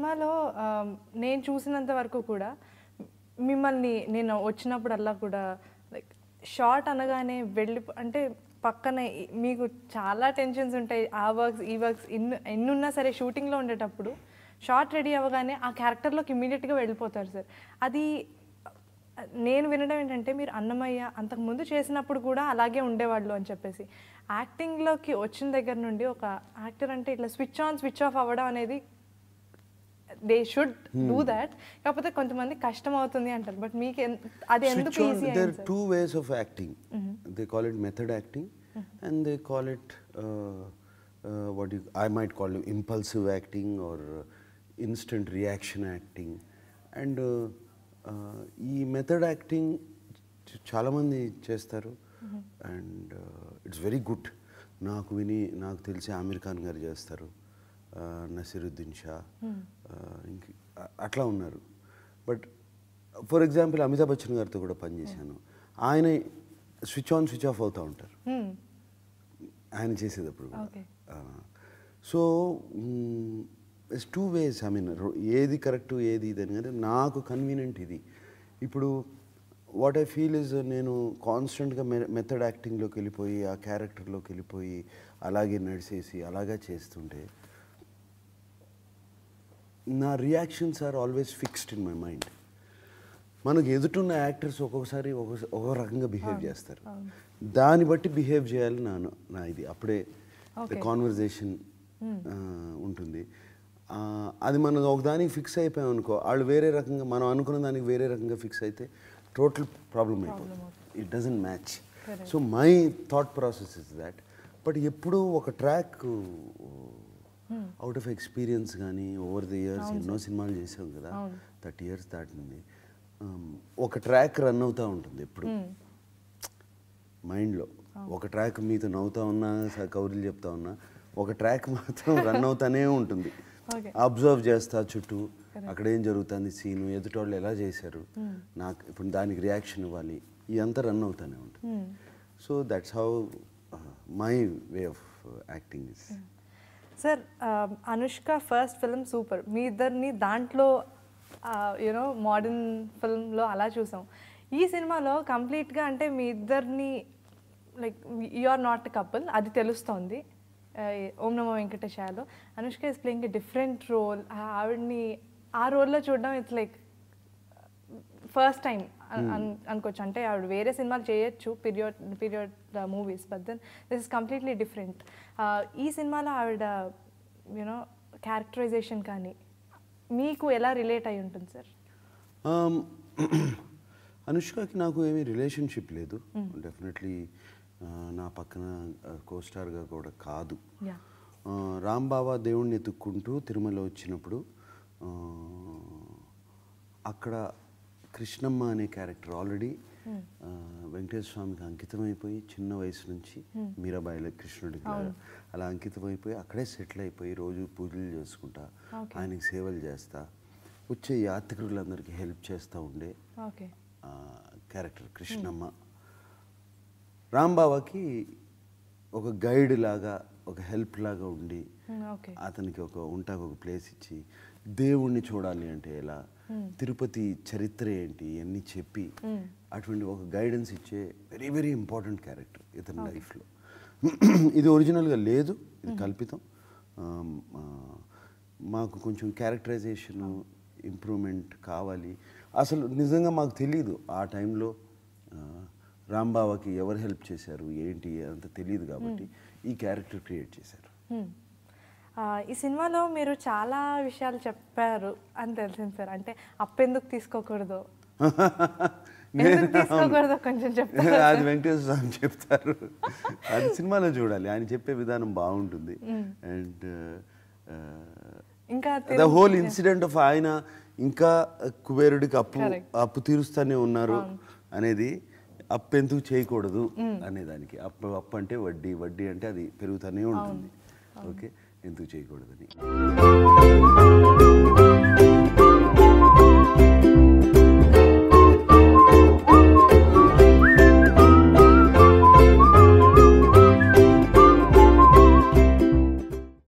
సినిమాలో నేను చూసినంత వరకు కూడా మిమ్మల్ని నేను వచ్చినప్పుడల్లా కూడా లైక్ షార్ట్ అనగానే వెళ్ళి అంటే పక్కన మీకు చాలా టెన్షన్స్ ఉంటాయి, ఆ వర్క్స్ ఈ వర్క్స్ ఎన్నున్నా సరే షూటింగ్లో ఉండేటప్పుడు షార్ట్ రెడీ అవ్వగానే ఆ క్యారెక్టర్లోకి ఇమ్మీడియట్గా వెళ్ళిపోతారు సార్. అది నేను వినడం ఏంటంటే మీరు అన్నమయ్య అంతకుముందు చేసినప్పుడు కూడా అలాగే ఉండేవాళ్ళు అని చెప్పేసి, యాక్టింగ్లోకి వచ్చిన దగ్గర నుండి ఒక యాక్టర్ అంటే ఇట్లా స్విచ్ ఆన్ స్విచ్ ఆఫ్ అవ్వడం అనేది దే షుడ్ డూ దాట్, కాకపోతే కొంతమంది కష్టం అవుతుంది అంటారు. బట్ మీకు అది ఎందుకు easy? There are two ways of acting. They call it method acting, and they call it I might call it impulsive acting or instant reaction acting. And ఈ method acting చాలామంది చేస్తారు, అండ్ ఇట్స్ వెరీ గుడ్. నాకు తెలిసి ఆమిర్ ఖాన్ గారు చేస్తారు, నసీరుద్దీన్ షా, అట్లా ఉన్నారు. But for example Amitabh Bachchan గారితో కూడా పనిచేశాను. ఆయన స్విచ్ ఆన్ స్విచ్ ఆఫ్ అవుతూ ఉంటారు ఆయన చేసేటప్పుడు. So it's two ways. I mean ఏది కరెక్ట్ ఏది ఇది అని, కానీ నాకు కన్వీనియంట్ ఇది. ఇప్పుడు వాట్ ఐ ఫీల్ ఇస్, నేను కాన్స్టెంట్గా మెథడ్ యాక్టింగ్లోకి వెళ్ళిపోయి ఆ క్యారెక్టర్లోకి వెళ్ళిపోయి అలాగే నడిచేసి అలాగా చేస్తుంటే నా reactions are always fixed in my mind. మనకు ఎదుటిన్న యాక్టర్స్ ఒక్కొక్కసారి ఒక్కొక్క రకంగా బిహేవ్ చేస్తారు, దాన్ని బట్టి బిహేవ్ చేయాలి నా ఇది. అప్పుడే కాన్వర్జేషన్ ఉంటుంది. అది మనం ఒకదానికి ఫిక్స్ అయిపోయాం అనుకో, వాళ్ళు వేరే రకంగా మనం అనుకున్న దానికి వేరే రకంగా ఫిక్స్ అయితే టోటల్ ప్రాబ్లం అయిపోతుంది. It doesn't match. So my thought process is that. But ఎప్పుడూ ఒక ట్రాక్ అవుట్ ఆఫ్ ఎక్స్పీరియన్స్ కానీ ఓవర్ ది ఇయర్స్ ఎన్నో సినిమాలు చేసాం కదా, 30 years దాటింది. ఒక ట్రాక్ రన్ అవుతూ ఉంటుంది ఎప్పుడు మైండ్లో. ఒక ట్రాక్ మీతో నవ్వుతా ఉన్నా, కౌరీలు చెప్తా ఉన్నా, ఒక ట్రాక్ మాత్రం రన్ అవుతానే ఉంటుంది. అబ్జర్వ్ చేస్తా చుట్టూ అక్కడ ఏం జరుగుతుంది, సీను ఎదుటోళ్ళు ఎలా చేశారు, నాకు ఇప్పుడు దానికి రియాక్షన్ ఇవ్వాలి, ఇదంతా రన్ అవుతానే ఉంటుంది. So that's how my way of acting is. Sir, Anushka first film super, మీ ఇద్దరిని దాంట్లో యూనో మోడర్న్ ఫిల్మ్లో అలా చూసాం. ఈ సినిమాలో కంప్లీట్గా అంటే మీ ఇద్దరిని like you are not couple అది తెలుస్తోంది. ఓం నమో వెంకటేశాయలో Anushka is playing a different role. ఆవిడ్ని ఆ రోల్లో చూడడం ఇట్స్ లైక్ ఫస్ట్ టైం అనుకోవచ్చు. అంటే ఆవిడ వేరే సినిమాలు చేయొచ్చు, period movies, but then this is completely different. ఈ సినిమాలో ఆవిడ యూనో క్యారెక్టరైజేషన్ కానీ మీకు ఎలా రిలేట్ అయి ఉంటుంది సార్? అనుష్కకి నాకు ఏమీ రిలేషన్షిప్ లేదు. డెఫినెట్లీ నా పక్కన కోస్టార్గా కూడా కాదు. రాంబాబా దేవుణ్ణి ఎత్తుక్కుంటూ తిరుమల వచ్చినప్పుడు అక్కడ కృష్ణమ్మ అనే క్యారెక్టర్ ఆల్రెడీ వెంకటేశ్వర స్వామికి అంకితమైపోయి చిన్న వయసు నుంచి మీరాబాయిలో కృష్ణుడికి అలా అంకితమైపోయి అక్కడే సెటిల్ అయిపోయి రోజు పూజలు చేసుకుంటా, ఆయనకి సేవలు చేస్తా, వచ్చే యాత్రికులందరికీ హెల్ప్ చేస్తూ ఉండే క్యారెక్టర్ కృష్ణమ్మ. రాంబాబాకి ఒక గైడ్ లాగా, ఒక హెల్ప్ లాగా ఉండి అతనికి ఒక ప్లేస్ ఇచ్చి దేవుణ్ణి చూడాలి అంటే ఎలా, తిరుపతి చరిత్ర ఏంటి ఇవన్నీ చెప్పి అటువంటి ఒక గైడెన్స్ ఇచ్చే వెరీ వెరీ ఇంపార్టెంట్ క్యారెక్టర్ ఇతని లైఫ్లో. ఇది ఒరిజినల్గా లేదు, ఇది కల్పితం. మాకు కొంచెం క్యారెక్టరైజేషన్ ఇంప్రూవ్మెంట్ కావాలి. అసలు నిజంగా మాకు తెలియదు ఆ టైంలో రాంబాబాకి ఎవరు హెల్ప్ చేశారు ఏంటి అంత తెలియదు, కాబట్టి ఈ క్యారెక్టర్ క్రియేట్ చేశారు. ఈ సినిమాలో మీరు చాలా విషయాలు చెప్పారు అని తెలిసింది సార్. అంటే అప్పెందుకు తీసుకోకూడదు కొంచెం చెప్తారు. అది వెంకటేశ్వర స్వామి చెప్తారు, అది సినిమాలో చూడాలి. ఆయన చెప్పే విధానం బాగుంటుంది. అండ్ ఇంకా ద హోల్ ఇన్సిడెంట్ ఆఫ్ ఆయన ఇంకా కుబేరుడికి అప్పు తీరుస్తూనే ఉన్నారు అనేది, అప్పు ఎందుకు చేయకూడదు అనేదానికి. అప్పు అంటే వడ్డీ, వడ్డీ అంటే అది పెరుగుతూనే ఉంటుంది. ఓకే, ఎందుకు చేయకూడదని.